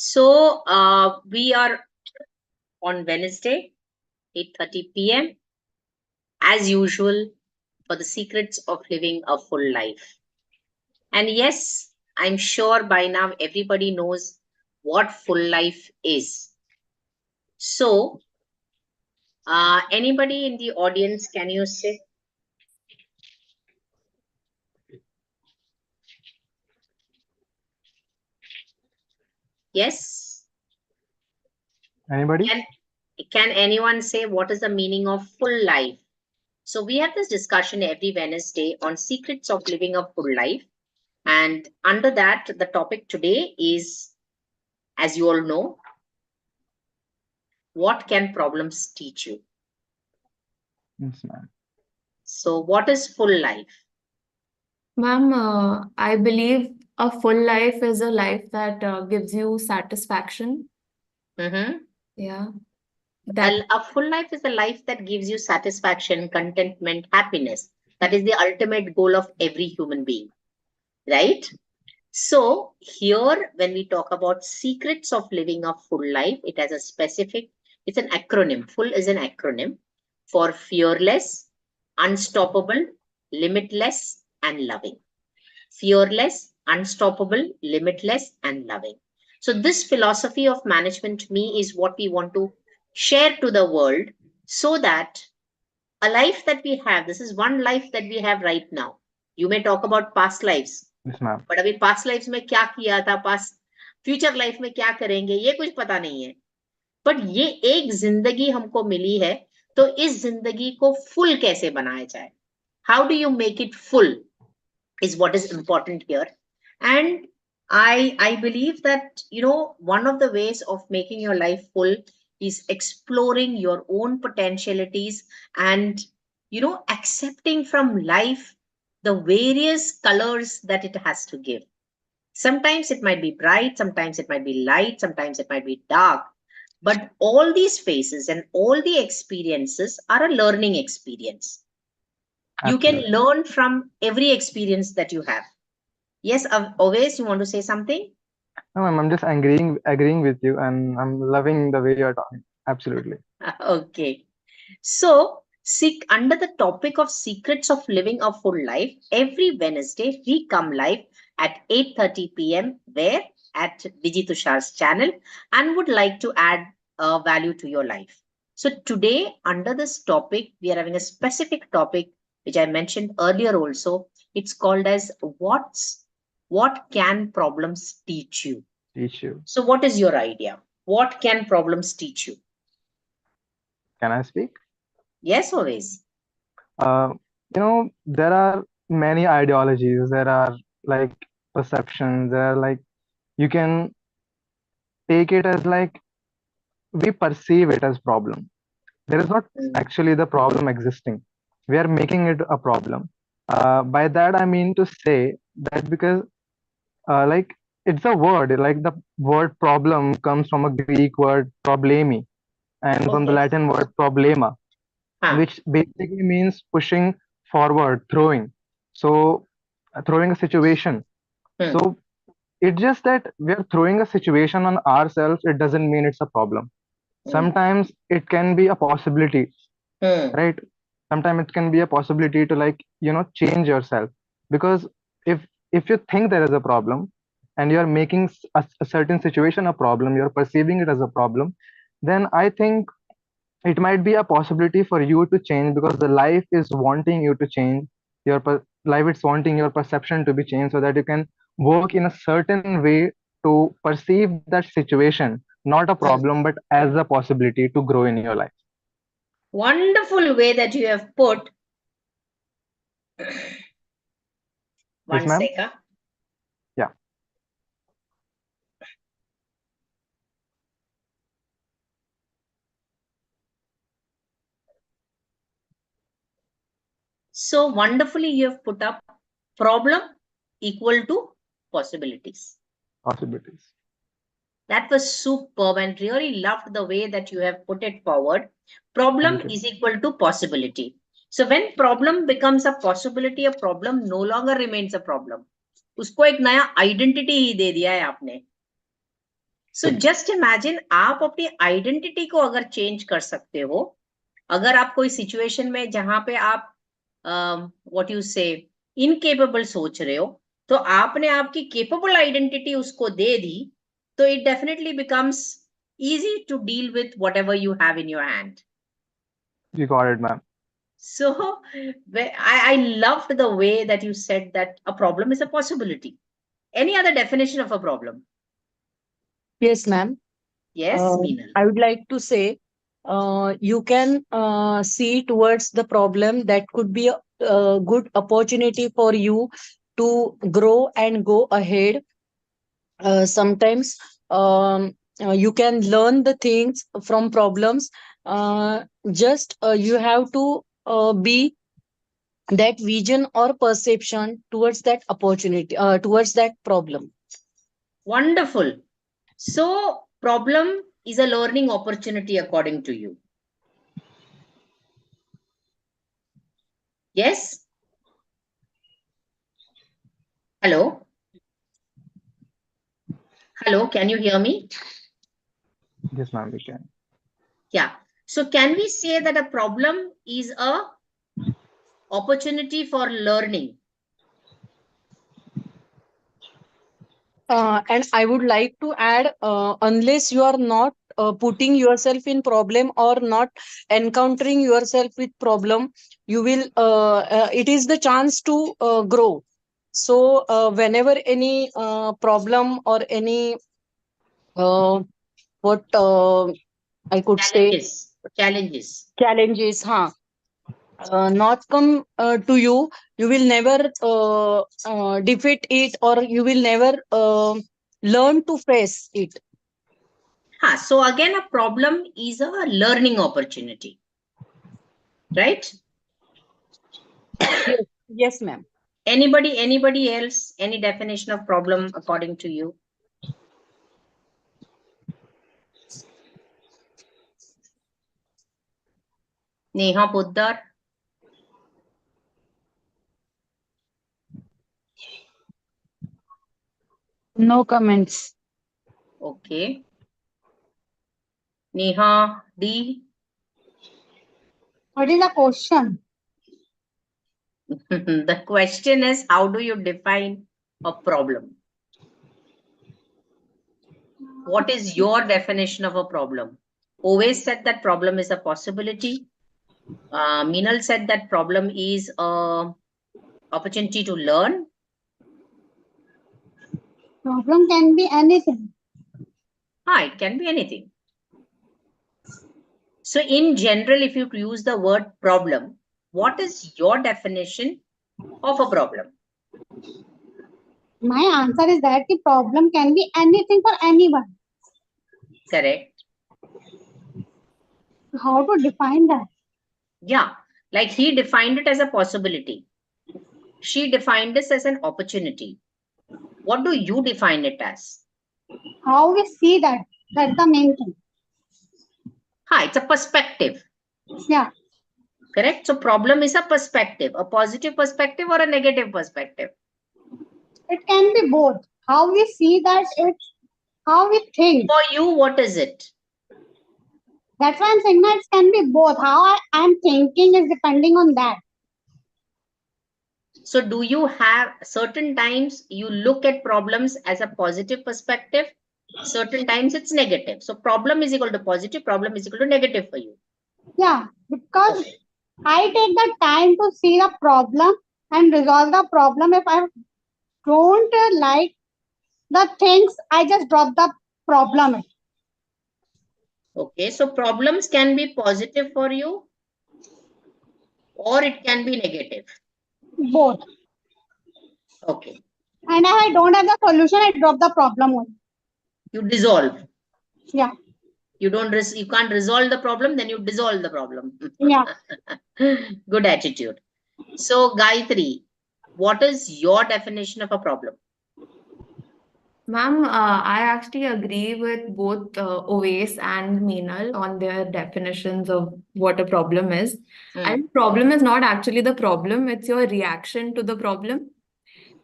So we are on Wednesday, 8:30 p.m. as usual for the secrets of living a full life. And yes, I'm sure by now everybody knows what full life is. So anybody in the audience, can you say? Yes? Anybody? Can anyone say what is the meaning of full life? So we have this discussion every Wednesday on secrets of living a full life. And under that, the topic today is, as you all know, what can problems teach you? Yes, ma'am. So what is full life? Ma'am, I believe a full life is a life that gives you satisfaction. Mhm. Yeah, that A full life is a life that gives you satisfaction, contentment, happiness. That is the ultimate goal of every human being, right? So here, when we talk about secrets of living a full life, it has a specific, it's an acronym. Full is an acronym for fearless, unstoppable, limitless, and loving. Fearless, unstoppable, limitless, and loving. So this philosophy of management to me is what we want to share to the world, so that a life that we have, this is one life that we have right now. You may talk about past lives, Yes, ma'am. But अभी past life में क्या किया था, past future life में क्या करेंगे, ये कुछ पता नहीं है. बट ये एक जिंदगी हमको मिली है, तो इस जिंदगी को फुल कैसे बनाया जाए, how do you make it full, is what is important here. And I believe that, one of the ways of making your life full is exploring your own potentialities, and accepting from life the various colors that it has to give. Sometimes it might be bright, sometimes it might be light, sometimes it might be dark. But all these phases and all the experiences are a learning experience. You can Absolutely. learn from every experience that you have. Yes, always you want to say something? No, ma'am, I'm just agreeing with you, and I'm loving the way you're talking. Absolutely. Okay. So, under the topic of secrets of living a full life, every Wednesday we come live at 8:30 p.m. where at Digitushar's channel, and would like to add value to your life. So today, under this topic, we are having a specific topic which I mentioned earlier also. It's called as what can problems teach you? Teach you. So what is your idea? What can problems teach you? Can I speak? Yes, always. Uh, there are many ideologies. There are like perceptions. There are like you can take it as like we perceive it as problem. There is not Mm. actually the problem existing. We are making it a problem. By that I mean to say that because like it's a word, like the word problem comes from a Greek word problemi and from the Okay. Latin word problema, Huh. which basically means pushing forward, throwing. So throwing a situation. Hmm. So it's just that we are throwing a situation on ourselves. It doesn't mean it's a problem. Hmm. Sometimes it can be a possibility, Hmm. right? Sometimes it can be a possibility to like change yourself, because if if you think there is a problem and you're making a certain situation a problem, you're perceiving it as a problem, then I think it might be a possibility for you to change, because the life is wanting you to change. Life is wanting your perception to be changed, so that you can work in a certain way to perceive that situation not a Hmm. problem but as a possibility to grow in your life. Wonderful way that you have put. Yes, One ma'am. second. Yeah. So wonderfully you have put up problem equal to possibilities. Possibilities. That was superb, and really loved the way that you have put it forward. Problem Thank you. is equal to possibility. So when problem becomes a possibility, a problem no longer remains a problem. उसको एक नया identity ही दे दिया है आपने. So just imagine, आप अपनी identity को अगर चेंज कर सकते हो, अगर आप कोई सिचुएशन में जहां पे आप व्हाट यू से इनकेपेबल सोच रहे हो, तो आपने आपकी केपेबल आइडेंटिटी उसको दे दी, तो it definitely becomes easy to deal with whatever you have in your hand. You got it, ma'am. So I loved the way that you said that a problem is a possibility. Any other definition of a problem? Yes, ma'am. Yes, Meenal. I would like to say, you can see towards the problem that could be a good opportunity for you to grow and go ahead. Sometimes you can learn the things from problems. Just you have to be that vision or perception towards that opportunity, towards that problem. Wonderful. So problem is a learning opportunity according to you. Yes? Hello? Hello, can you hear me? Yes, ma'am, we can. Yeah. So can we say that a problem is a opportunity for learning? And I would like to add, unless you are not putting yourself in problem or not encountering yourself with problem, you will, it is the chance to grow. So whenever any problem or any, what I could say, challenges, not come to you, you will never defeat it, or you will never learn to face it. So again, a problem is a learning opportunity, right? Yes, ma'am. Anybody else? Any definition of problem according to you? Neha Poddar? No comments. Okay. Neha D? What is the question? The question is, how do you define a problem? What is your definition of a problem? Always said that problem is a possibility. Meenal said that problem is a opportunity to learn. Problem can be anything. It can be anything. So in general, if you use the word problem, what is your definition of a problem? My answer is that the problem can be anything for anyone. Correct. How to define that? Yeah, like he defined it as a possibility. She defined this as an opportunity. What do you define it as? How we see that, that's the main thing. It's a perspective. Yeah. Correct. So problem is a perspective, a positive perspective or a negative perspective. It can be both. How we see that, it's how we think. For you, what is it? That's why I'm saying that it can be both. How I'm thinking is depending on that. So do you have certain times you look at problems as a positive perspective? Certain times it's negative. So problem is equal to positive, problem is equal to negative for you. Yeah, because I take the time to see the problem and resolve the problem. If I don't like the things, I just drop the problem. Okay, so problems can be positive for you or it can be negative. Both. Okay. And if I don't have the solution, I drop the problem only. You dissolve. Yeah. You can't resolve the problem, then you dissolve the problem. Yeah. Good attitude. So Gayatri, what is your definition of a problem? Ma'am, I actually agree with both Oves and Meenal on their definitions of what a problem is. And problem is not actually the problem, it's your reaction to the problem.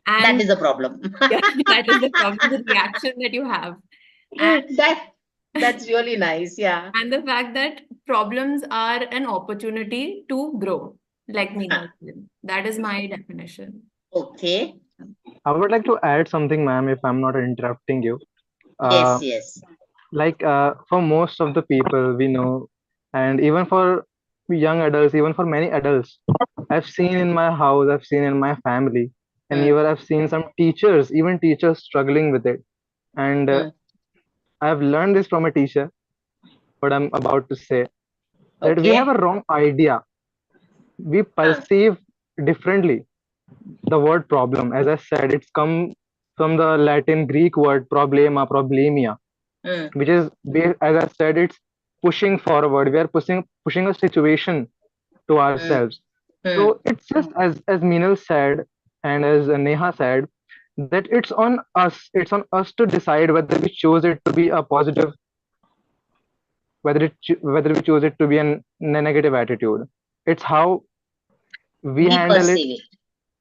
And that is the problem. that is the problem, the reaction that you have. And That's really nice. Yeah. and the fact that problems are an opportunity to grow, like Meenal said. That is my definition. Okay. I would like to add something, ma'am, if I'm not interrupting you. Yes, Uh, yes. for most of the people we know, and even for young adults, even for many adults, I've seen in my house, I've seen in my family, and Mm, even I've seen some teachers, even teachers struggling with it. And mm. I've learned this from a teacher, what I'm about to say, that we have Okay. a wrong idea. We Huh. perceive differently the word problem. As I said, it's come from the Latin Greek word problema, problemia, Mm, which is, as I said, it's pushing forward. We are pushing a situation to mm, ourselves. mm. So it's just as Meenal said and as Neha said, that it's on us. It's on us to decide whether we choose it to be a positive, whether we choose it to be a negative attitude. It's how we We handle it, perceive it.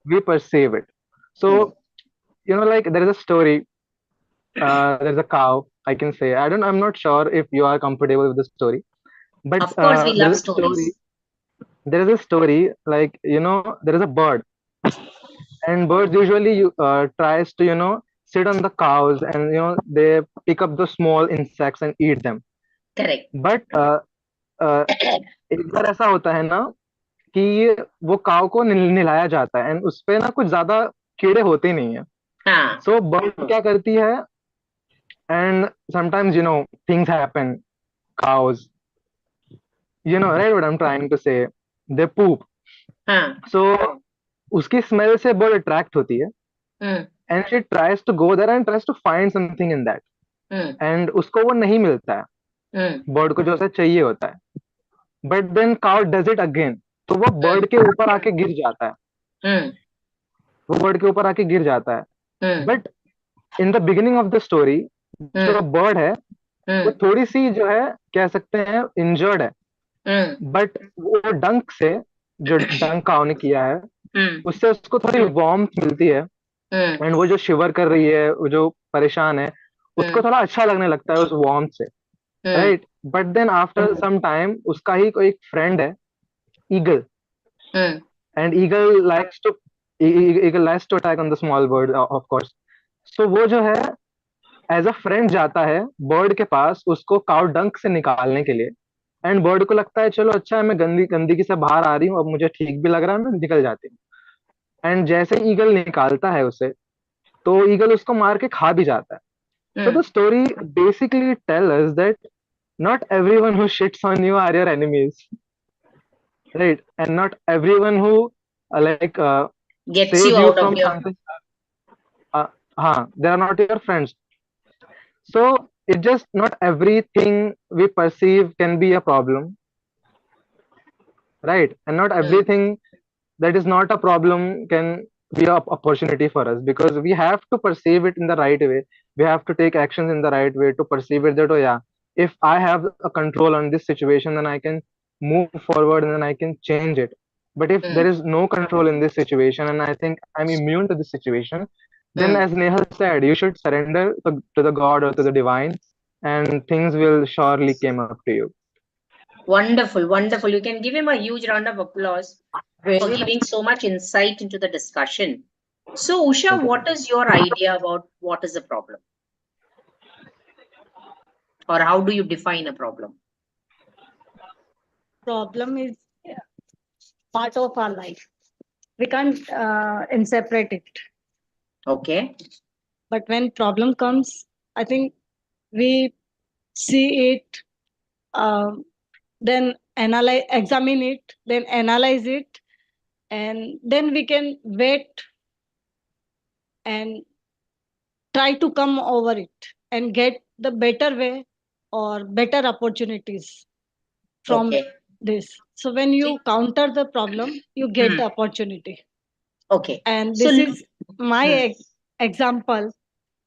we perceive it. Mm. So like there is a story. There's a cow. I can say I'm not sure if you are comfortable with the story, but Of course, we there love is a story. stories. There is a story like there is a bird, and birds usually tries to sit on the cows, and they pick up the small insects and eat them. Correct. But एक बार ऐसा होता है ना कि वो काव को नहलाया जाता है, एंड उस पे ना कुछ ज्यादा कीड़े होते नहीं है. हाँ. सो बर्ड क्या करती है, and sometimes things happen. cows, right, what I'm trying to say, they poop. हाँ. So उसकी स्मेल से बर्ड अट्रैक्ट होती है, Mm, and she tries to go there and tries to find something in that, mm, and उसको वो नहीं मिलता है, mm, बर्ड को जो उसे चाहिए होता है. But then cow does it again, तो वो mm, बर्ड के ऊपर आके गिर जाता है. mm, वो बर्ड के ऊपर आके गिर जाता है. mm, but in the beginning of the story जो mm, बर्ड है वो mm, थोड़ी सी जो है, कह सकते हैं, इंजर्ड है. mm, बट वो डंक से, जो डंक काउ ने किया है, mm, उससे उसको थोड़ी वार्मथ मिलती है, mm, एंड वो जो शिवर कर रही है, वो जो परेशान है, उसको mm, थोड़ा अच्छा लगने लगता है उस वार्मथ से, mm, right. But then after some time उसका ही कोई एक फ्रेंड है, eagle, mm, and eagle likes to attack on the small bird, of course. So वो जो है एज अ फ्रेंड जाता है बर्ड के पास उसको काउ डंक से निकालने के लिए, एंड बर्ड को लगता है चलो अच्छा है, मैं गंदगी से बाहर आ रही हूँ, अब मुझे ठीक भी लग रहा है, मैं निकल जाती हूँ. एंड जैसे ईगल निकालता है उसे, तो ईगल उसको मार के खा भी जाता है. So mm. the story basically tell us that not everyone who shits on you are your enemies, right? And not everyone who Gets you saves you out of from your. something, they are not your friends. So it just not everything we perceive can be a problem, right? And not Mm, everything that is not a problem can be an opportunity for us, because we have to perceive it in the right way. We have to take actions in the right way to perceive it that, oh yeah, if I have a control on this situation, then I can move forward and then I can change it. But if there mm, is no control in this situation and I think I'm immune to this situation, then mm. as Nehal said, you should surrender to the God or to the divine, and things will surely come up to you. Wonderful, wonderful. You can give him a huge round of applause for Very nice. giving so much insight into the discussion. So, Usha, Thank you. what is your idea about what is a problem? Or how do you define a problem? Problem is part of our life. We can't separate it. Okay. But when problem comes, I think we see it, then examine it, then analyze it, and then we can wait and try to come over it and get the better way or better opportunities from Okay. this. So when you counter the problem, you get the opportunity. Okay. And So, this is my Hmm. example,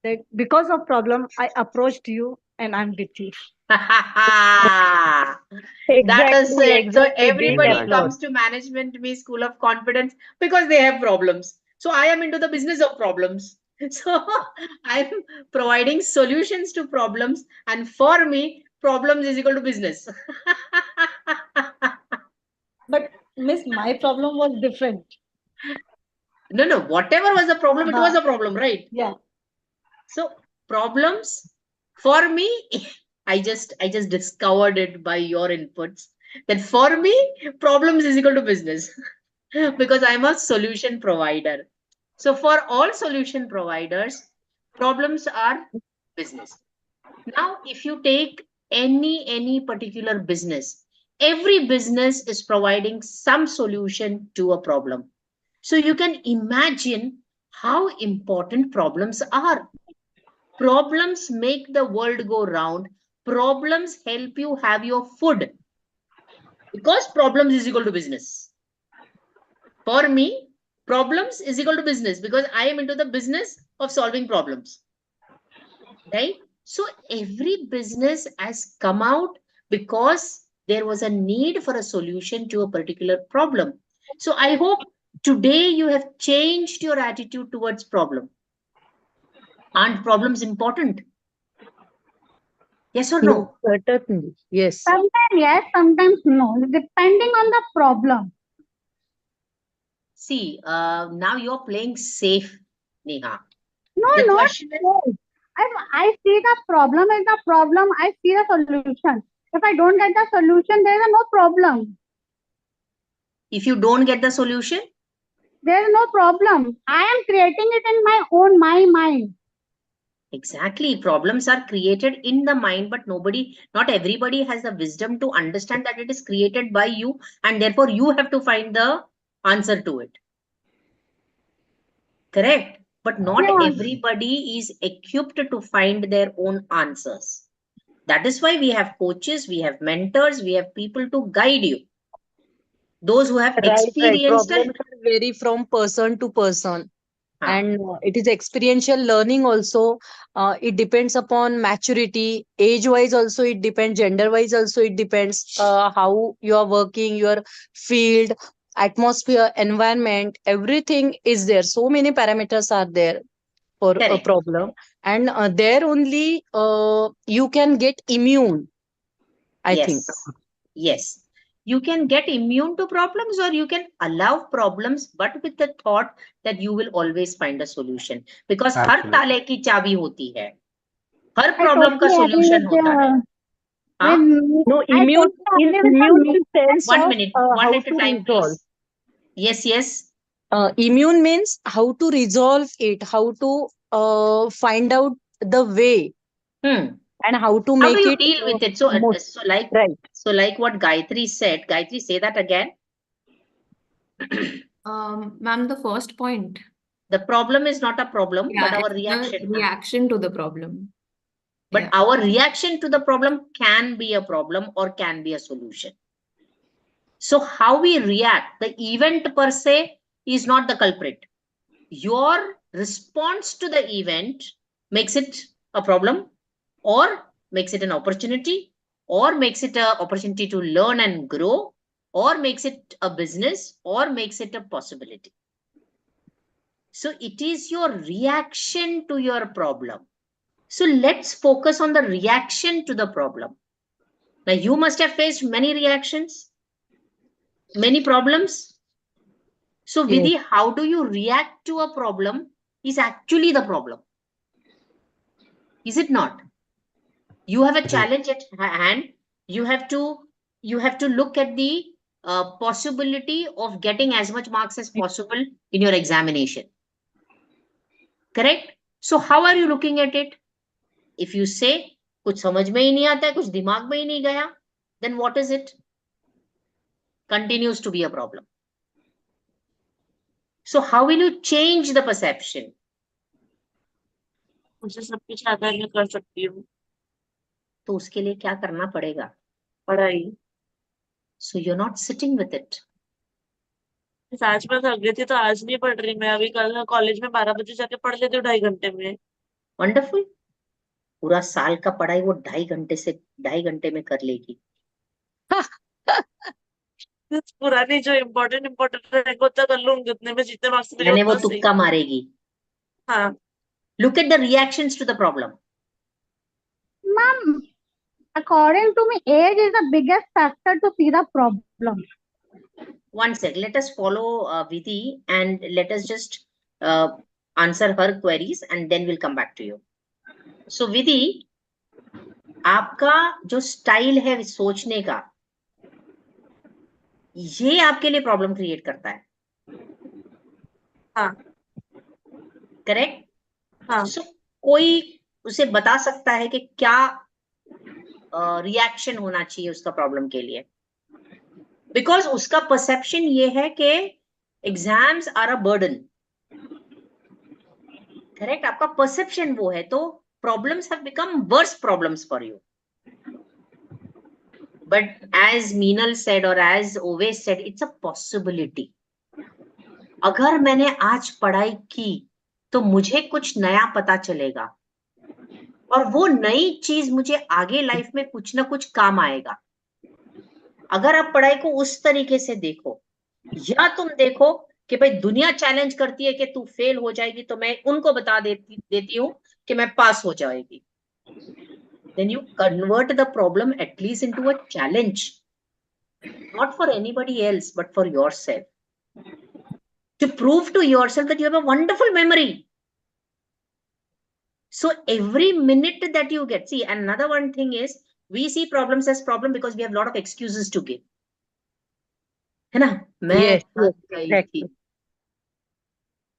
that because of problem, I approached you and I'm with you. that is Exactly, it. So exactly. Big everybody Exactly. applause. comes to management me school of confidence because they have problems. So I am into the business of problems. So I'm providing solutions to problems, and for me, problems is equal to business. But Miss, my problem was different. No, whatever was the problem, it was a problem, right? Yeah. So problems for me, I just discovered it by your inputs that for me, problems is equal to business because I'm a solution provider. So for all solution providers, problems are business. Now, if you take any particular business, every business is providing some solution to a problem. So you can imagine how important problems are. Problems make the world go round. Problems help you have your food because problems is equal to business. For me, problems is equal to business because I am into the business of solving problems. Right? So every business has come out because there was a need for a solution to a particular problem. So I hope today you have changed your attitude towards problem. Aren't problems important? Yes or Yes, no? certainly. Yes. Sometimes yes, sometimes no, depending on the problem. See, now you're playing safe, Neha. No, The not question is, so. I see the problem is the problem. I see the solution. If I don't get the solution, there is no problem. if you don't get the solution, There is no problem. I am creating it in my mind. exactly, problems are created in the mind, but not everybody has the wisdom to understand that it is created by you, and therefore you have to find the answer to it. Correct? But not Yeah. everybody is equipped to find their own answers. That is why we have coaches, we have mentors, we have people to guide you. Those who have Right, right. experienced Problems and are vary from person to person. huh, And it is experiential learning also. It depends upon maturity, age wise also it depends, gender wise also it depends, how you are working, your field, atmosphere, environment, everything is there. So many parameters are there for a correct. problem. And there only you can get immune, I think. Yes. Yes. You can get immune to problems or you can allow problems, but with the thought that you will always find a solution. Because her Absolutely. ताले की चाबी होती है. हर I problem का totally agree solution with होता है. हाँ? No, I immune totally in agree with immune the in sense One of minute. One how at a to time, resolve. please. Yes, yes. Immune means how to resolve it, how to find out the way, and how to How do make you it deal with it? So, most right. so like what Gayatri said. Gayatri, say that again. Ma'am, the first point. The problem is not a problem, but Yeah, our it's reaction. the reaction to the problem. But Yeah. our reaction to the problem can be a problem or can be a solution. So how we react, the event per se is not the culprit. Your response to the event makes it a problem or makes it an opportunity or makes it an opportunity to learn and grow or makes it a business or makes it a possibility. So it is your reaction to your problem. So let's focus on the reaction to the problem. Now you must have faced many reactions, many problems. So Yes. Vidhi, how do you react to a problem is actually the problem. Is it not? You have a It is. challenge at hand. You have to look at the possibility of getting as much marks as possible in your examination. Correct? So how are you looking at it? If you say कुछ समझ में ही नहीं आता है, कुछ दिमाग में ही नहीं गया, then what is it? Continues to be a problem. So how will you change the perception? मुझे सब कुछ आता है, मैं कर सकती हूँ. तो उसके लिए क्या करना पड़ेगा? पढ़ाई. So you're not sitting with it. आज मैं थक गई थी तो आज नहीं पढ़ रही मैं. अभी कल कॉलेज में 12 बजे जाके पढ़ लेती हूँ 2.5 घंटे में. Wonderful. पूरा साल का पढ़ाई वो 2.5 घंटे में कर लेगी. पुरानी जो इम्पोर्टेंट रहेगा उतना कर लूंगी, उतने में जितने मार्क्स मिलेगा यानी वो उतना सही. तुक्का मारेगी. हाँ. Look at the reactions to the problem. Ma'am, according to me, age is the biggest factor to see the problem. One sec, let us follow Vidhi and let us just answer her queries and then we'll come back to you. So Vidhi, आपका जो style है सोचने का, ये आपके लिए problem create करता है. हाँ. करेक्ट. हाँ. सो कोई उसे बता सकता है कि क्या रिएक्शन होना चाहिए उसका प्रॉब्लम के लिए, बिकॉज उसका परसेप्शन ये है कि exams are a burden. Correct. आपका परसेप्शन वो है, तो problems have become worse problems for you. But as Meenal said or as Oves said, it's a possibility. अगर मैंने आज पढ़ाई की तो मुझे कुछ नया पता चलेगा और वो नई चीज मुझे आगे लाइफ में कुछ ना कुछ काम आएगा. अगर आप पढ़ाई को उस तरीके से देखो, या तुम देखो कि भाई दुनिया चैलेंज करती है कि तू फेल हो जाएगी तो मैं उनको बता देती हूँ कि मैं पास हो जाएगी, then you convert the problem at least into a challenge, not for anybody else but for yourself, to prove to yourself that you have a wonderful memory. So every minute that you get, see, another one thing is we see problems as problem because we have a lot of excuses to give, है ना.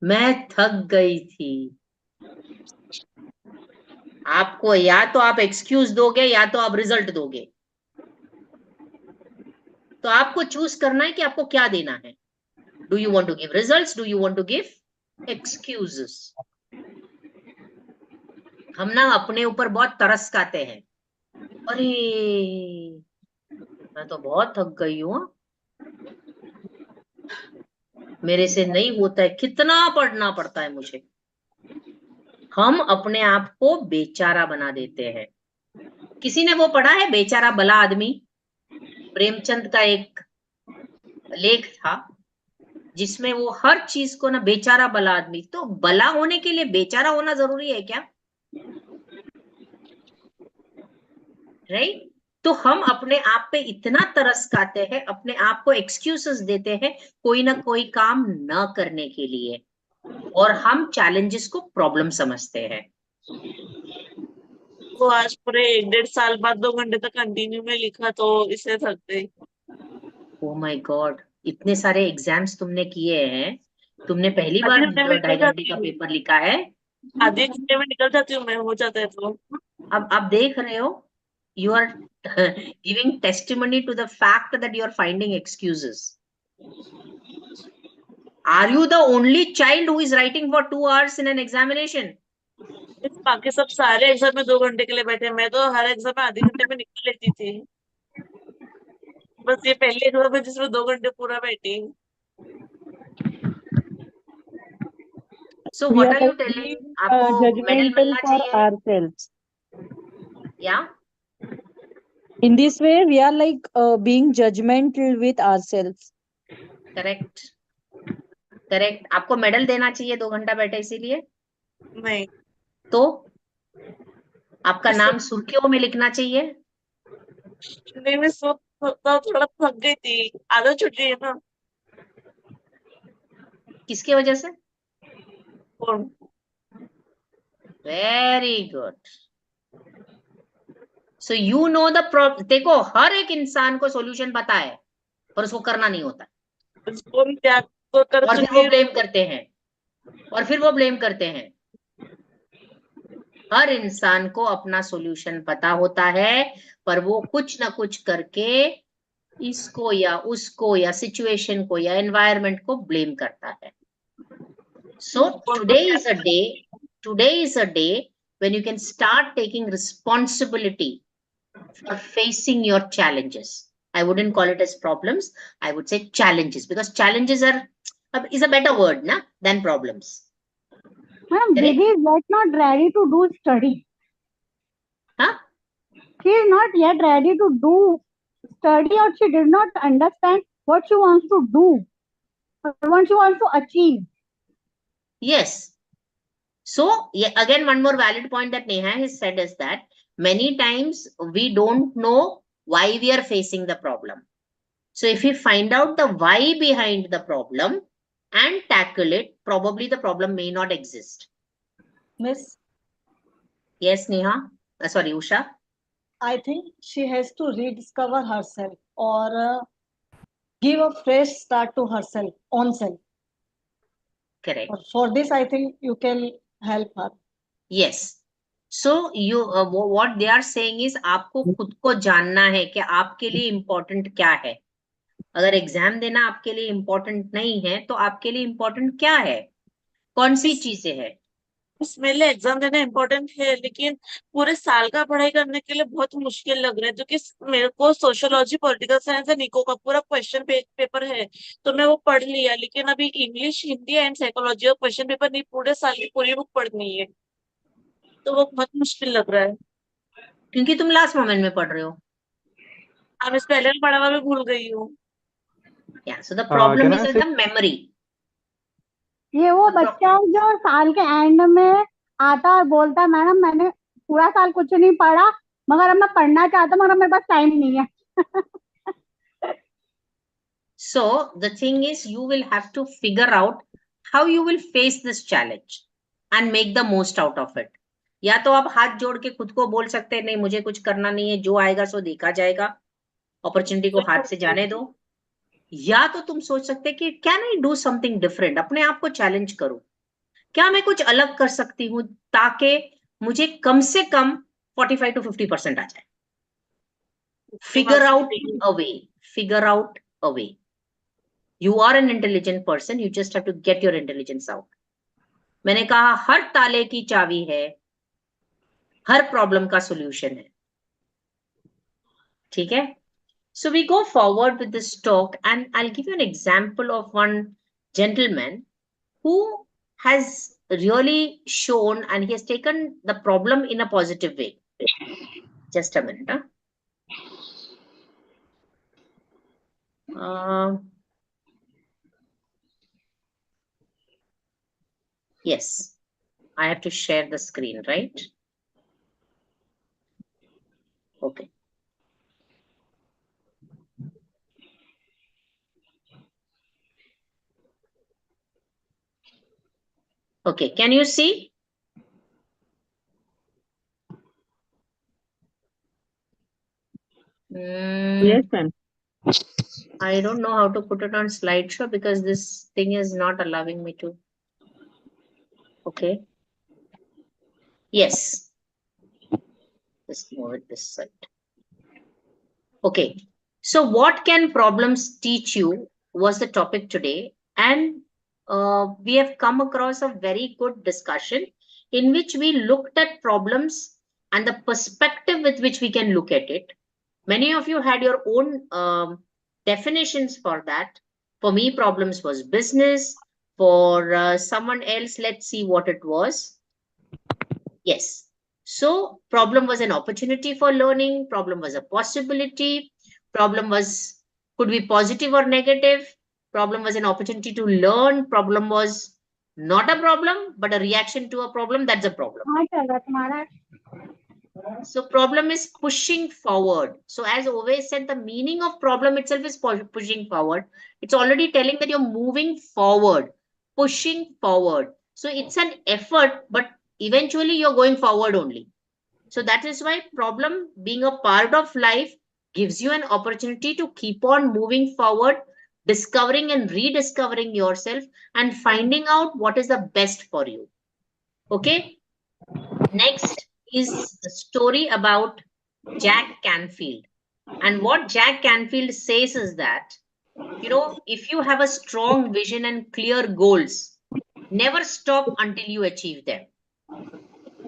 मैं थक गई थी. आपको या तो आप एक्सक्यूज दोगे या तो आप रिजल्ट दोगे, तो आपको चूज करना है कि आपको क्या देना है. Do you want to give results, do you want to give excuses. हम ना अपने ऊपर बहुत तरस खाते हैं. अरे मैं तो बहुत थक गई हूँ, मेरे से नहीं होता है, कितना पढ़ना पड़ता है मुझे. हम अपने आप को बेचारा बना देते हैं. किसी ने वो पढ़ा है बेचारा भला आदमी? प्रेमचंद का एक लेख था जिसमें वो हर चीज को ना बेचारा भला आदमी. तो भला होने के लिए बेचारा होना जरूरी है क्या? राइट. तो हम अपने आप पे इतना तरस खाते हैं, अपने आप को एक्सक्यूजेस देते हैं कोई ना कोई काम न करने के लिए, और हम चैलेंजेस को प्रॉब्लम समझते हैं. वो आज पूरे 1-1.5 साल बाद 2 घंटे तक कंटिन्यू में लिखा तो इससे थक गई. ओ माय गॉड, इतने सारे एग्जाम्स तुमने किए हैं, तुमने पहली बार 2.5 घंटे का पेपर लिखा है. आधे घंटे में निकल जाती हूँ मैं, हो जाता है तो. अब आप देख रहे हो, you are giving testimony to the fact that you are finding excuses. Are you the only child who is writing for 2 hours in an examination? बाकी सब सारे एग्जाम में 2 घंटे के लिए बैठे. मैं तो हर एग्जाम में आधे घंटे में निकल लेती थी. बस ये पहले एग्जाम है जिसमें 2 घंटे पूरा बैठी. So what are you telling? आपको मेडल मिलना चाहिए? ourselves. Yeah. In this way, we are like being judgmental with ourselves. Correct. Correct. आपको मेडल देना चाहिए 2 घंटा बैठे इसीलिए? नहीं. तो आपका नाम सुर्खियों में लिखना चाहिए? नहीं, मैं थोड़ा थक गई थी. आदत छूट गई है ना. किसकी वजह से? कौन? Very good. So you know the problem. देखो, हर एक इंसान को सॉल्यूशन पता है पर उसको करना नहीं होता, उसको भी त्याग तो कर और फिर चुकी वो हूँ. ब्लेम करते हैं. हर इंसान को अपना सॉल्यूशन पता होता है, पर वो कुछ ना कुछ करके इसको या उसको या सिचुएशन को या एनवायरनमेंट को ब्लेम करता है. So today is a day when you can start taking responsibility for facing your challenges. I wouldn't call it as problems, I would say challenges, because challenges is a better word than problems. Ma'am, Vidhi is yet not ready to do study. Huh? She is not yet ready to do study, or she did not understand what she wants to do or what she wants to achieve. Yes. So yeah, again, one more valid point that Neha has said is that many times we don't know why we are facing the problem. So if we find out the why behind the problem and tackle it, probably the problem may not exist. Miss, Yes, Neha. Sorry, Usha. I think she has to rediscover herself or give a fresh start to herself, own self. Correct. For this, I think you can help her. Yes. So you what they are saying is आपको खुद को जानना है कि आपके लिए important क्या है. अगर एग्जाम देना आपके लिए important नहीं है तो आपके लिए important क्या है, कौन सी चीजें है. मेरे लिए एग्जाम देना इम्पोर्टेंट है, लेकिन पूरे साल का पढ़ाई करने के लिए बहुत मुश्किल लग रहा है, क्योंकि मेरे को sociology, political science and eco का पूरा क्वेश्चन पेपर है, तो मैं वो पढ़ लिया, लेकिन अभी इंग्लिश, हिंदी एंड साइकोलॉजी का क्वेश्चन पेपर नहीं, पूरे साल की पूरी बुक पढ़नी है, तो वो बहुत मुश्किल लग रहा है. क्योंकि तुम लास्ट मोमेंट में पढ़ रहे हो. अब इस पहले में पढ़ा हुआ भी भूल गई हूँ. Yeah, so the problem can is I in say- the memory. ये वो बच्चा है जो साल के एंड में आता और बोलता है मैडम मैंने पूरा साल कुछ नहीं पढ़ा, मगर अब मैं पढ़ना चाहता हूँ, मगर मेरे पास टाइम नहीं है. So the thing is, you will have to figure out how you will face this challenge and make the most out of it. या तो आप हाथ जोड़ के खुद को बोल सकते हैं नहीं मुझे कुछ करना नहीं है, जो आएगा सो देखा जाएगा, अपॉर्चुनिटी को हाथ से जाने दो. या तो तुम सोच सकते कि can I do something different, अपने आप को चैलेंज करो, क्या मैं कुछ अलग कर सकती हूँ ताकि मुझे कम से कम 45 to 50% आ जाए. Figure out a way. Figure out a way. You are an intelligent person. You just have to get your intelligence out. मैंने कहा हर ताले की चाबी है, हर प्रॉब्लम का सॉल्यूशन है. ठीक है. So we go forward with this talk, and I'll give you an example of one gentleman who has really shown and he has taken the problem in a positive way. Just a minute. Yes, I have to share the screen, right? Okay. Okay, can you see? Yes, ma'am. I don't know how to put it on slideshow because this thing is not allowing me to. Okay. Yes. Just move it this side. Okay. So what can problems teach you was the topic today. And we have come across a very good discussion in which we looked at problems and the perspective with which we can look at it. Many of you had your own definitions for that. For me, problems was business. For someone else, let's see what it was. Yes. So problem was an opportunity for learning. Problem was a possibility. Problem was, could be positive or negative. Problem was an opportunity to learn. Problem was not a problem, but a reaction to a problem. That's a problem. हाँ चल रहा तुम्हारा. So problem is pushing forward. So as always said, the meaning of problem itself is pushing forward. It's already telling that you're moving forward, pushing forward. So it's an effort, but eventually you're going forward only. So that is why problem being a part of life gives you an opportunity to keep on moving forward, discovering and rediscovering yourself and finding out what is the best for you. Okay. Next is a story about Jack Canfield. And what Jack Canfield says is that, you know, if you have a strong vision and clear goals, never stop until you achieve them.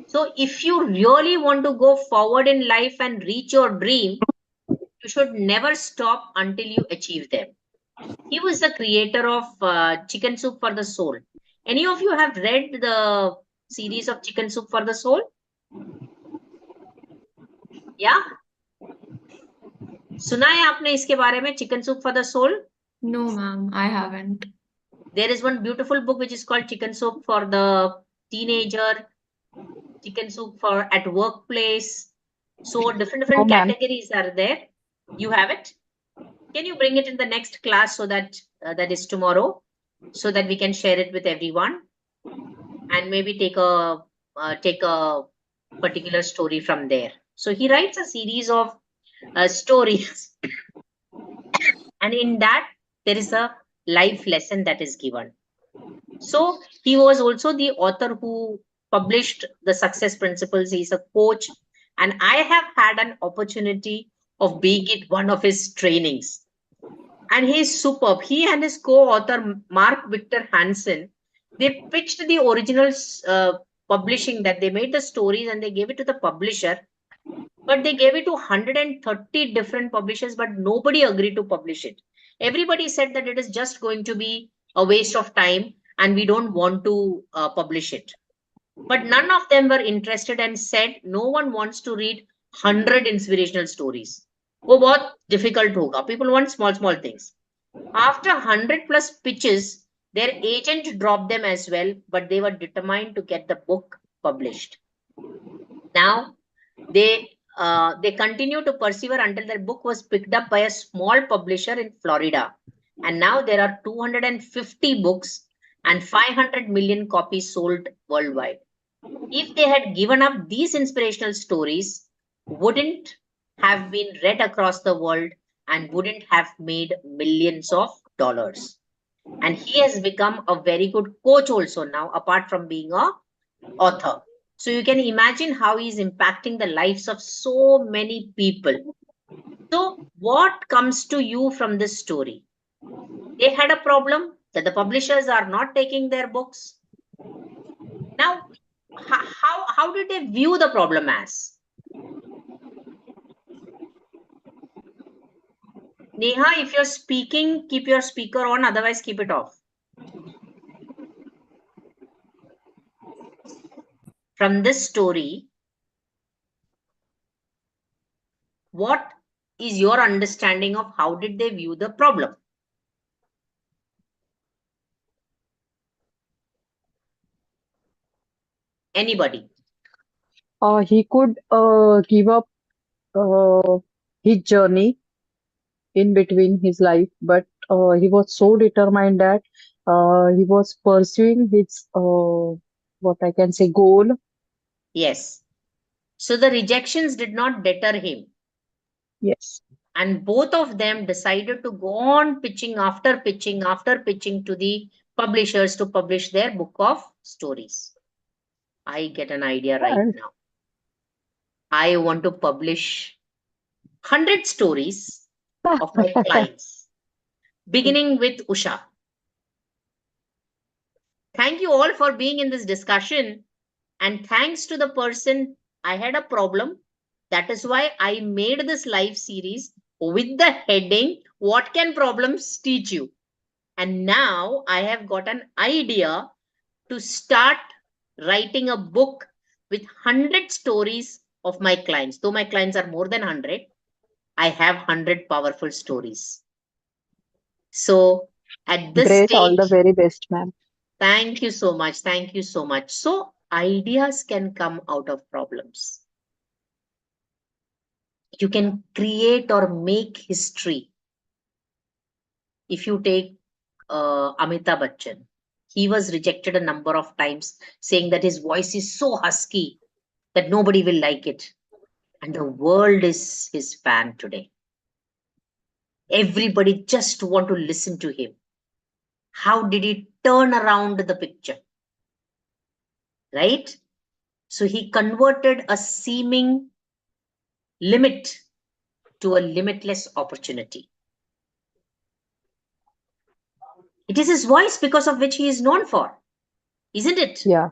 So if you really want to go forward in life and reach your dream, you should never stop until you achieve them. He was the creator of Chicken Soup for the Soul. Any of you have read the series of Chicken Soup for the Soul? Yeah? सुना है आपने इसके बारे में Chicken Soup for the Soul? No, ma'am, I haven't. There is one beautiful book which is called Chicken Soup for the teenager, chicken soup for at workplace. So different No, ma'am. categories are there. You have it. Can you bring it in the next class so that that is tomorrow, so that we can share it with everyone, and maybe take a particular story from there. So he writes a series of stories, and in that there is a life lesson that is given. So he was also the author who published the Success Principles. He's a coach, and I have had an opportunity of being in one of his trainings. And he's superb. He and his co-author Mark Victor Hansen, they pitched the original publishing, that they made the stories and they gave it to the publisher, but they gave it to 130 different publishers, but nobody agreed to publish it. Everybody said that it is just going to be a waste of time and we don't want to publish it. But none of them were interested and said no one wants to read 100 inspirational stories. वो बहुत difficult होगा. People want small things. After 100 plus pitches, their agent dropped them as well, but they were determined to get the book published. Now they continue to persevere until their book was picked up by a small publisher in Florida. And now there are 250 books and 500 million copies sold worldwide. If they had given up, these inspirational stories wouldn't have been read across the world and wouldn't have made millions of dollars. And he has become a very good coach also now, apart from being an author. So you can imagine how he's impacting the lives of so many people. So what comes to you from this story? They had a problem that the publishers are not taking their books. Now, how did they view the problem as? Neha, if you're speaking, keep your speaker on, otherwise keep it off. From this story, what is your understanding of how did they view the problem? Anybody? He could give up his journey in between his life, but he was so determined that he was pursuing his what I can say goal. Yes. So the rejections did not deter him. Yes. And both of them decided to go on pitching after pitching to the publishers to publish their book of stories. I get an idea right And now. I want to publish 100 stories of my clients, beginning with Usha. Thank you all for being in this discussion. And thanks to the person, I had a problem. That is why I made this live series with the heading, What Can Problems Teach You? And now I have got an idea to start writing a book with 100 stories of my clients. Though my clients are more than 100, I have 100 powerful stories. So at this great, stage, all the very best, ma'am. thank you so much. Thank you so much. So ideas can come out of problems. You can create or make history. If you take Amitabh Bachchan, he was rejected a number of times, saying that his voice is so husky that nobody will like it. And the world is his fan today. Everybody just want to listen to him. How did he turn around the picture? Right? So he converted a seeming limit to a limitless opportunity. It is his voice because of which he is known for, isn't it? Yeah.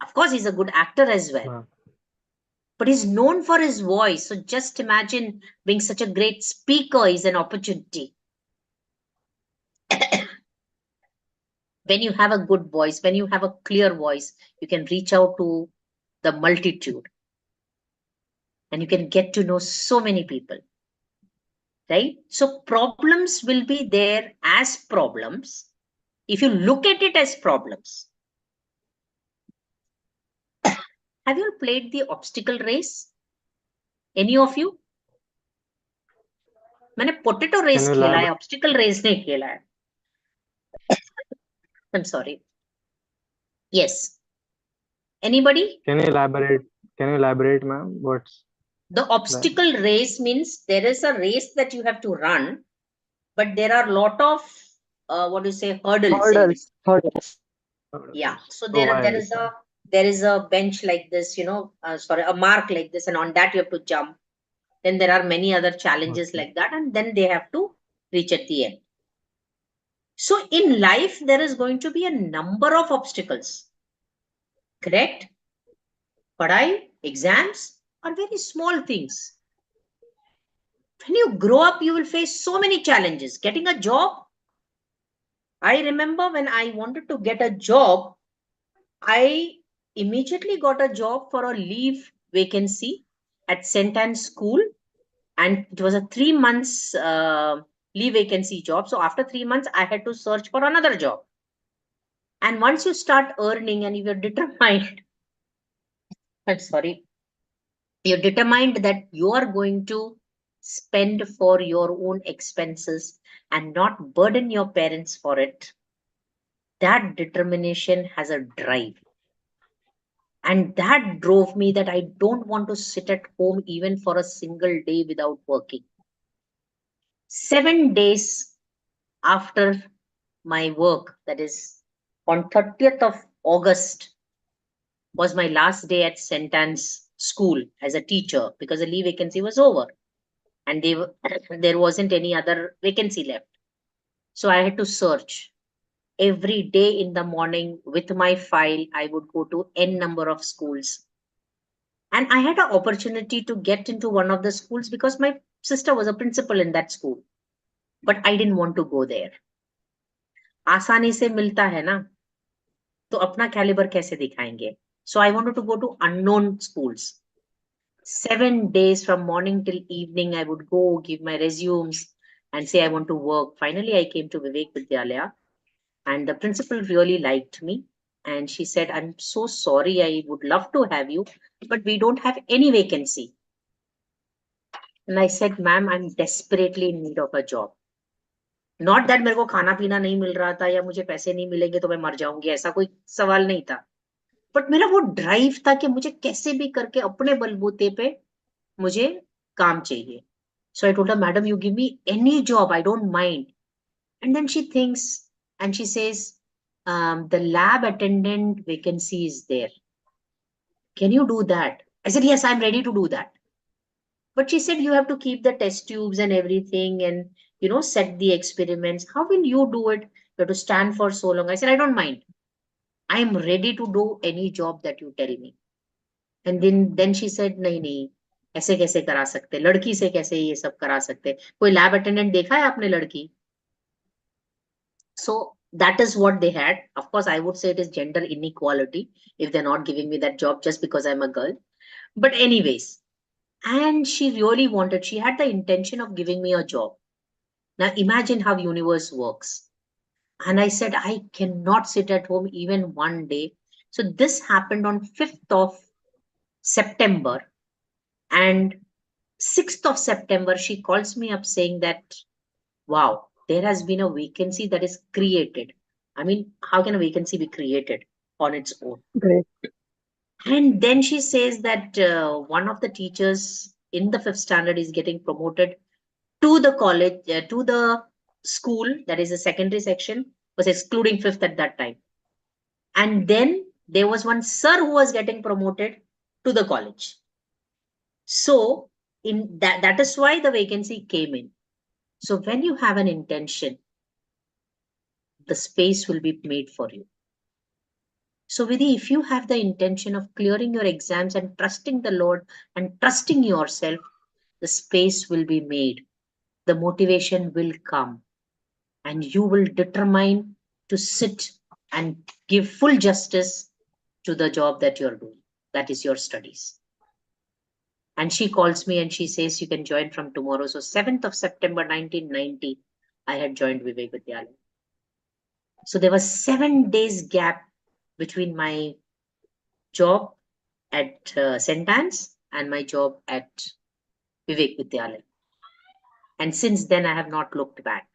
Of course, he's a good actor as well. Wow. But he's known for his voice. So just imagine being such a great speaker is an opportunity. When you have a good voice, when you have a clear voice, you can reach out to the multitude. And you can get to know so many people. Right? So problems will be there as problems if you look at it as problems. Have you all played the obstacle race? Any of you? मैंने potato race Can you खेला है, elaborate? obstacle race नहीं खेला है. I'm sorry. Yes. Anybody? Can you elaborate? Can you elaborate, ma'am? What's The obstacle race means there is a race that you have to run, but there are a lot of what do you say, hurdles in it. Hurdles. Yeah. So Oh, there I there is understand. a bench like this, you know, sorry, a mark like this, and on that you have to jump. Then there are many other challenges Okay. like that, and then they have to reach at the end. So in life, there is going to be a number of obstacles. Correct? Padai, exams are very small things. When you grow up, you will face so many challenges. Getting a job. I remember when I wanted to get a job, I immediately got a job for a leave vacancy at St. Anne's School. And it was a 3 months leave vacancy job. So after 3 months, I had to search for another job. And once you start earning and you're determined, I'm sorry, you're determined that you are going to spend for your own expenses and not burden your parents for it, that determination has a drive. And that drove me that I don't want to sit at home even for a single day without working. 7 days after my work, that is on 30th of August, was my last day at St. Anne's School as a teacher because the leave vacancy was over and there wasn't any other vacancy left. So I had to search. Every day in the morning with my file, I would go to N number of schools. And I had an opportunity to get into one of the schools because my sister was a principal in that school. But I didn't want to go there. आसानी से मिलता है ना, तो अपना caliber कैसे दिखाएंगे? So I wanted to go to unknown schools. 7 days from morning till evening, I would go give my resumes and say I want to work. Finally, I came to Vivek Vidyalaya and the principal really liked me. And she said, I'm so sorry, I would love to have you, but we don't have any vacancy. And I said, ma'am, I'm desperately in need of a job. Not that मेरे को खाना पीना नहीं मिल रहा था या मुझे पैसे नहीं मिलेंगे तो मैं मर जाऊंगी, ऐसा कोई सवाल नहीं था. बट मेरा वो ड्राइव था कि मुझे कैसे भी करके अपने बलबूते पे मुझे काम चाहिए. So I told her, madam, you give me any job, I don't mind. And then she thinks and she says, the lab attendant vacancy is there. Can you do that? I said, yes, I'm ready to do that. But she said, you have to keep the test tubes and everything and, you know, set the experiments. How will you do it? You have to stand for so long. I said, I don't mind. I am ready to do any job that you tell me. And then she said, नहीं, ऐसे कैसे करा सकते, लड़की से कैसे ये सब करा सकते, कोई लैब अटेंडेंट देखा है आपने लड़की? So that is what they had. Of course, I would say it is gender inequality if they're not giving me that job just because I'm a girl. But anyways, and she really wanted, she had the intention of giving me a job. Now imagine how universe works. And I said, I cannot sit at home even one day. So this happened on 5th of September. And 6th of September, she calls me up saying that, wow, there has been a vacancy that is created. I mean, how can a vacancy be created on its own? Great. And then she says that one of the teachers in the 5th standard is getting promoted to the college, to the school, that is the secondary section, was excluding 5th at that time. And then there was one sir who was getting promoted to the college. So in that is why the vacancy came in. So when you have an intention, the space will be made for you. So Vidhi, if you have the intention of clearing your exams and trusting the Lord and trusting yourself, the space will be made. The motivation will come and you will determine to sit and give full justice to the job that you're doing. That is your studies. And she calls me and she says, you can join from tomorrow. So 7th of September, 1990, I had joined Vivek Vidyalaya. So there was 7 days gap between my job at St. Anne's and my job at Vivek Vidyalaya. And since then, I have not looked back.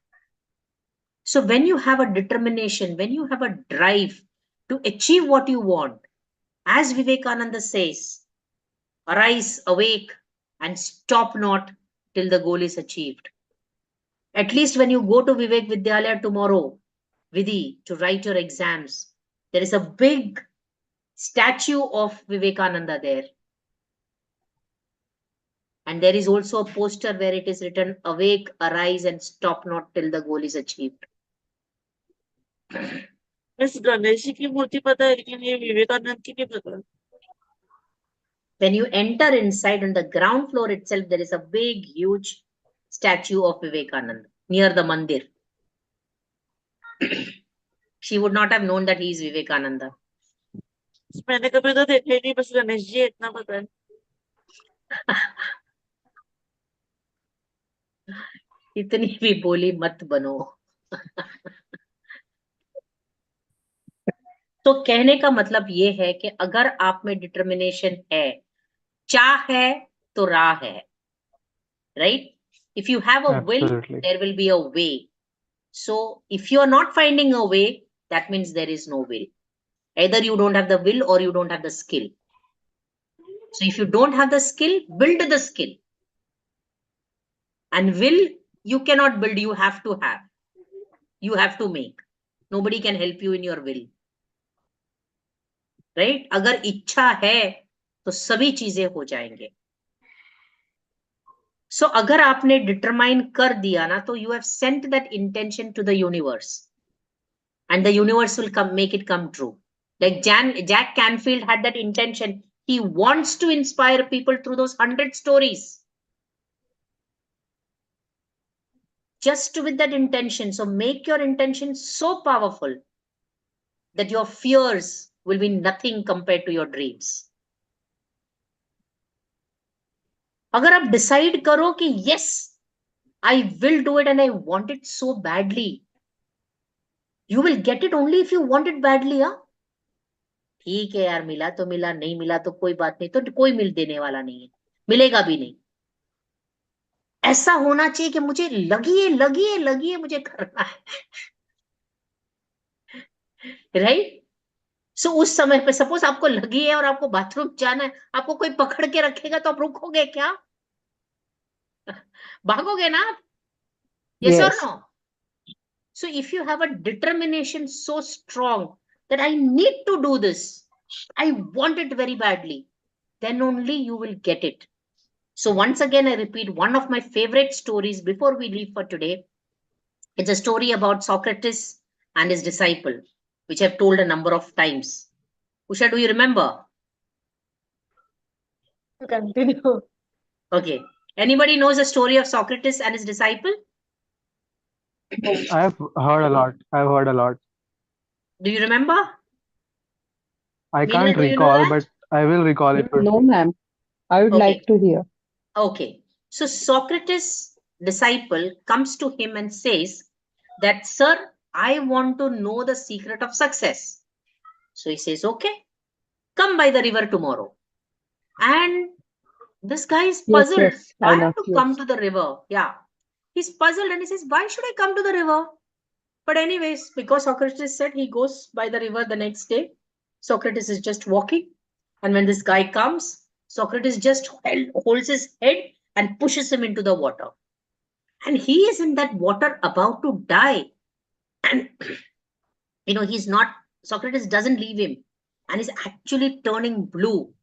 So when you have a determination, when you have a drive to achieve what you want, as Vivekananda says, arise, awake, and stop not till the goal is achieved. At least when you go to Vivek Vidyalaya tomorrow, Vidhi, to write your exams, there is a big statue of Vivekananda there. And there is also a poster where it is written, awake, arise, and stop not till the goal is achieved. बस गणेश जी की मूर्ति पता है लेकिन ये विवेकानंद की नहीं पता. When you enter inside, on the ground floor itself, there is a big, huge statue of Vivekananda near the mandir. She would not have known that he is Vivekananda. मैंने कभी तो देखा ही नहीं, बस गणेश जी इतना पता है. इतनी भी बोली मत बनो. तो कहने का मतलब ये है कि अगर आप में डिटर्मिनेशन है, चाह है तो राह है, right? If you have a will, Absolutely. there will be a way. So if you are not finding a way, that means there is no will. Either you don't have the will or you don't have the skill. So if you don't have the skill, build the skill. And will, you cannot build, you have to have. You have to make. Nobody can help you in your will. Right? अगर इच्छा है तो सभी चीजें हो जाएंगे. So अगर आपने determine कर दिया ना, तो you have sent that intention to the universe. And the universe will come, make it come true. Like Jack Canfield had that intention. He wants to inspire people through those 100 stories. Just with that intention. So make your intention so powerful that your fears will be nothing compared to your dreams. अगर आप decide करो कि yes, I will do it and I want it so badly, you will get it only if you want it badly. हाँ, ठीक है यार, मिला तो मिला, नहीं मिला तो कोई बात नहीं, तो कोई मिल देने वाला नहीं है, मिलेगा भी नहीं. ऐसा होना चाहिए कि मुझे लगी है मुझे करना है. राइट? सो उस समय पे सपोज आपको लगी है और आपको बाथरूम जाना है, आपको कोई पकड़ के रखेगा तो आप रुकोगे क्या? भागोगे ना? Yes or no? So if you have a determination so strong that I need to do this, I want it very badly, then only you will get it. So once again, I repeat, one of my favorite stories before we leave for today, it's a story about Socrates and his disciple, which I've told a number of times. Usha, do you remember? Continue. Okay. Anybody knows the story of Socrates and his disciple? I've heard a lot. I've heard a lot. Do you remember? I Meenal, can't do you know recall, that? but I will recall it. No, ma'am. I would Okay. like to hear. Okay. So Socrates' disciple comes to him and says that, sir, I want to know the secret of success. So he says, okay, come by the river tomorrow. And this guy is Yes, puzzled. yes, I Why know. to come to the river? Yeah. He's puzzled and he says, why should I come to the river? But anyways, because Socrates said, he goes by the river the next day. Socrates is just walking. And when this guy comes, Socrates just holds his head and pushes him into the water. And he is in that water about to die. And, he's not, Socrates doesn't leave him. And he's actually turning blue.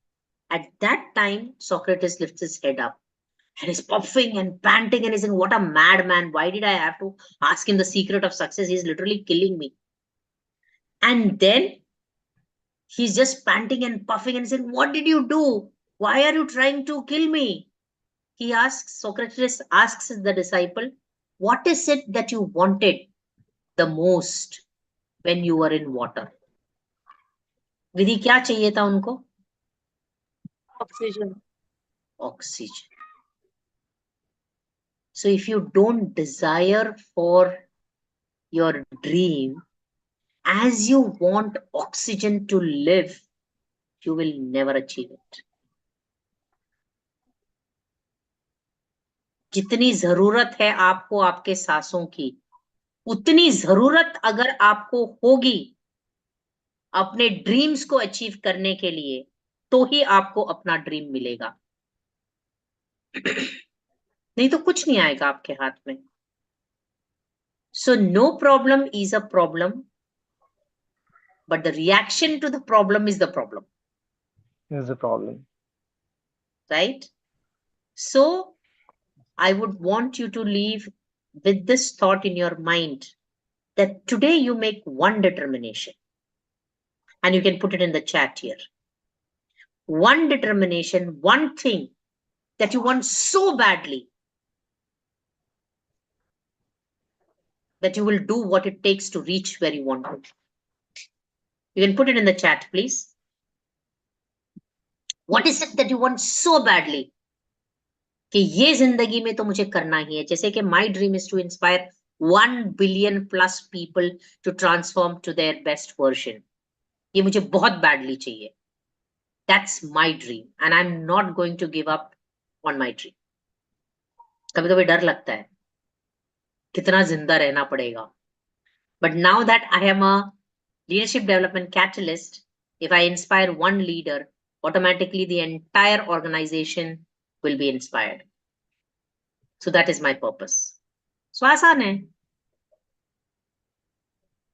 At that time, Socrates lifts his head up. And he's puffing and panting and he's saying, what a madman. Why did I have to ask him the secret of success? He's literally killing me. And then he's just panting and puffing and saying, what did you do? Why are you trying to kill me? Socrates asks the disciple, what is it that you wanted the most when you were in water? विधि क्या चाहिए था उनको? Oxygen. Oxygen. So if you don't desire for your dream, as you want oxygen to live, you will never achieve it. जितनी जरूरत है आपको आपके सांसों की, उतनी जरूरत अगर आपको होगी अपने ड्रीम्स को अचीव करने के लिए, तो ही आपको अपना ड्रीम मिलेगा। नहीं तो कुछ नहीं आएगा आपके हाथ में। So no problem is a problem, but the reaction to the problem is the problem. Is the problem. Right? So I would want you to leave with this thought in your mind that today you make one determination, and you can put it in the chat here. One determination, one thing that you want so badly that you will do what it takes to reach where you want to. You can put it in the chat, please. What is it that you want so badly? कि ये जिंदगी में तो मुझे करना ही है। जैसे कि my dream is to inspire 1 billion plus people to transform to their best version. ये मुझे बहुत badly चाहिए। That's my dream, and I'm not going to give up on my dream. कभी-कभी डर लगता है, कितना जिंदा रहना पड़ेगा। But now that I am a leadership development catalyst, if I inspire one leader, automatically the entire organization will be inspired. So that is my purpose. So आसान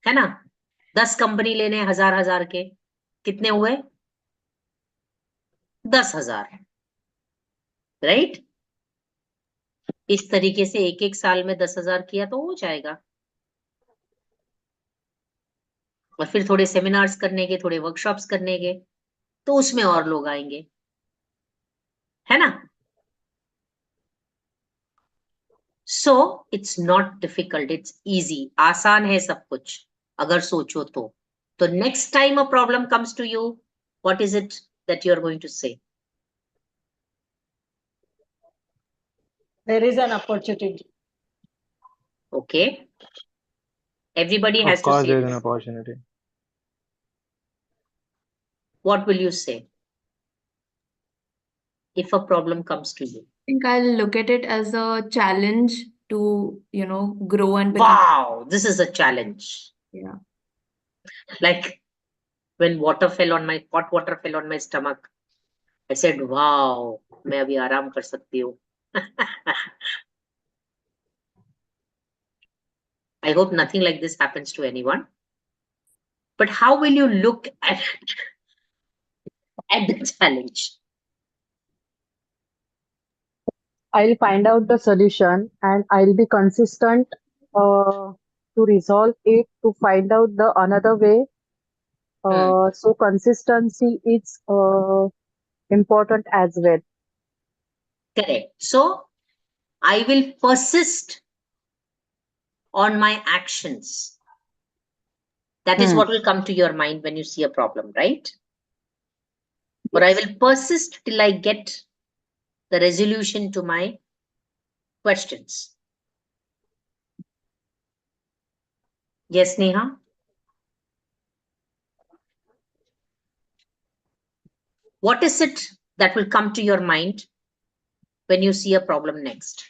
है ना? 10 कंपनी लेने 1000 के, कितने हुए? 10,000, राइट? इस तरीके से एक साल में 10,000 किया तो हो जाएगा। और फिर थोड़े सेमिनार्स करने के, थोड़े वर्कशॉप्स करने के, तो उसमें और लोग आएंगे, है ना? So it's not difficult, it's easy. आसान है सब कुछ अगर सोचो तो। तो next time a problem comes to you, what is it that you're going to say? There is an opportunity. Okay. Everybody Of has to course, say there is this. an opportunity. What will you say if a problem comes to you? I think I'll look at it as a challenge to, grow and become. Wow, this is a challenge. Yeah. Like when hot water fell on my stomach, I said, wow, मैं अभी आराम कर सकती हूँ. I hope nothing like this happens to anyone. But how will you look at the challenge? I'll find out the solution and I'll be consistent to resolve it, to find out the another way. So consistency is important as well. Correct. So I will persist on my actions. That is what will come to your mind when you see a problem, right? But I will persist till I get the resolution to my questions. Yes, Neha? What is it that will come to your mind when you see a problem next?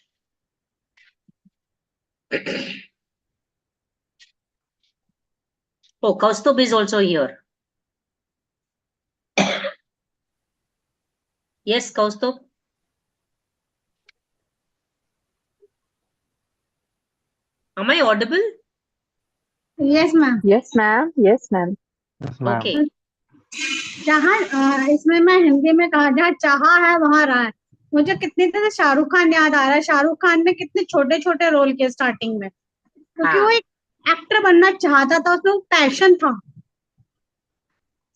Oh, Kaustubh is also here. Yes, Kaustubh? Am I audible? Yes, ma'am. Yes, ma'am. Yes, ma'am. Yes, ma'am. Okay. जहाँ इसमें मैं हिंदी में कहा, जहाँ चाहा है वहां रहा है। मुझे कितनी तरह शाहरुख खान याद आ रहा है। शाहरुख खान ने कितने छोटे छोटे रोल किए स्टार्टिंग में, क्योंकि वो एक एक्टर बनना चाहता था, उसमें पैशन था।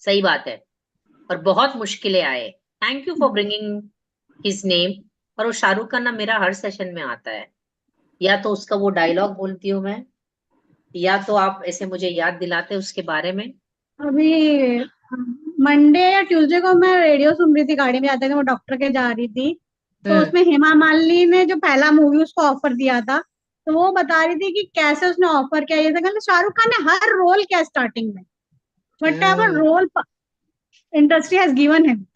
सही बात है, और बहुत मुश्किलें आए। Thank you for bringing his name. और वो शाहरुख खान ना मेरा हर सेशन में आता है, या तो उसका वो डायलॉग बोलती हूँ मैं, या तो आप ऐसे मुझे याद दिलाते उसके बारे में। अभी मंडे या ट्यूसडे को मैं रेडियो सुन रही थी, गाड़ी में जाते थे, वो डॉक्टर के जा रही थी, तो उसमें हेमा मालिनी ने जो पहला मूवी उसको ऑफर दिया था, तो वो बता रही थी कि कैसे उसने ऑफर किया। ये था शाहरुख खान ने हर रोल किया स्टार्टिंग में, whatever role industry has given him,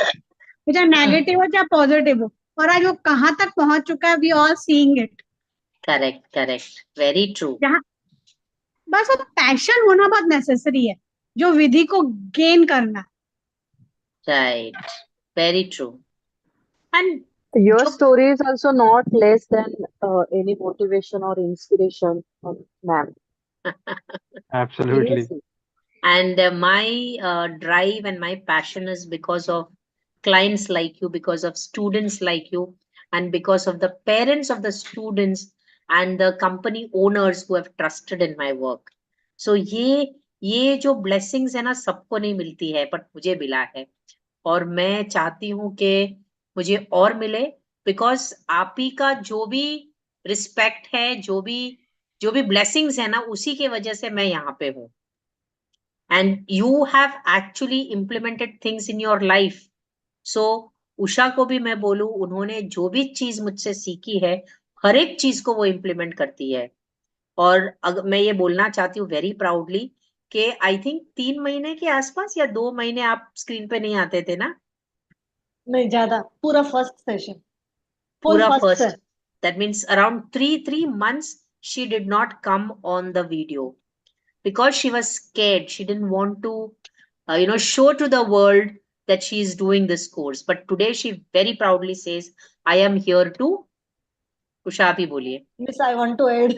which are negative or positive. और आज वो कहाँ तक पहुंच चुका है, we all seeing it. Correct. Very true. जहाँ बस वो पैशन होना बहुत नेसेसरी है, जो विधि को गेन करना. Right. Very true. And Your जो story is also not less than any motivation or inspiration, ma'am. Absolutely. Seriously. and my drive and my passion is because of clients like you, because of students like you, and because of the parents of the students and the company owners who have trusted in my work. So ये जो blessings है ना, सबको नहीं मिलती है, but मुझे मिला है. और मैं चाहती हूँ कि मुझे और मिले, बिकॉज आप ही का जो भी रिस्पेक्ट है, जो भी ब्लेसिंग्स है ना, उसी के वजह से मैं यहाँ पे हूँ. And you have actually implemented things in your life. So Usha को भी मैं बोलूं, उन्होंने जो भी चीज मुझसे सीखी है, हर एक चीज को वो इम्प्लीमेंट करती है. और अगर मैं ये बोलना चाहती हूँ वेरी प्राउडली कि आई थिंक 3 महीने के आसपास या 2 महीने आप स्क्रीन पे नहीं आते थे ना? नहीं, ज्यादा, पूरा first session, full Pura first first. से. That means around three months she did not come on the video because she was scared. She didn't want to, show to the world that she is doing this course. But today she very proudly says, "I am here to." Usha, आप ही बोलिए. Miss, I want to add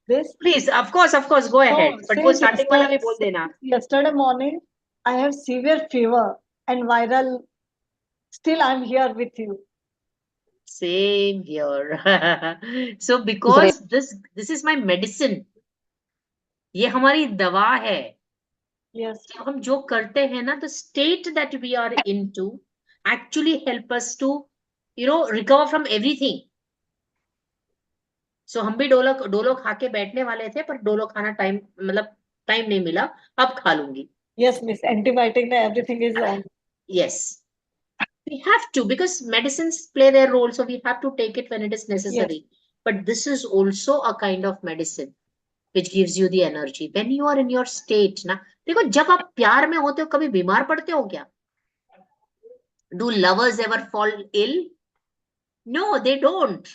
this. Please, of course, go ahead. But वो since starting वाला भी बोल देना. yesterday morning, I have severe fever and viral. Still, I'm here with you. Same here. So because this is my medicine. ये हमारी दवा है. Yes. जब हम जो करते हैं ना, the state that we are into actually help us to, recover from everything. So हम भी डोलो खा के बैठने वाले थे, पर डोलो खाना टाइम नहीं मिला. अब खा लूंगी. Yes, Miss. Antibiotic, everything is on. Yes. We have to, because medicines play their role, so we have to take it when it is necessary. But this is also a kind of medicine which gives you the energy when you are in your state ना. देखो, जब आप प्यार में होते हो, कभी बीमार पड़ते हो क्या? Do lovers ever fall ill? No, they don't.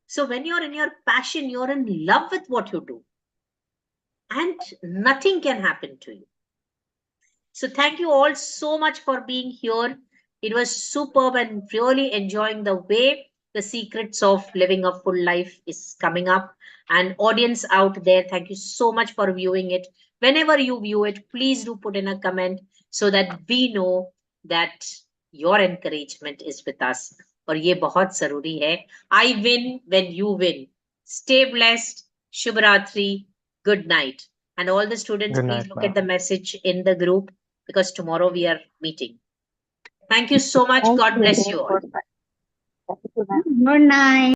So when you're in your passion, you're in love with what you do, and nothing can happen to you. So thank you all so much for being here. It was superb and really enjoying the way the secrets of living a full life is coming up. And audience out there, thank you so much for viewing it. Whenever you view it, please do put in a comment so that we know that your encouragement is with us. और ये बहुत जरूरी है. I win when you win. Stay blessed. Shubh Ratri. Good night. And all the students, Good please night, look at ma'am. the message in the group, because tomorrow we are meeting. Thank you so much. God bless you all. Thank you, ma'am. Good night.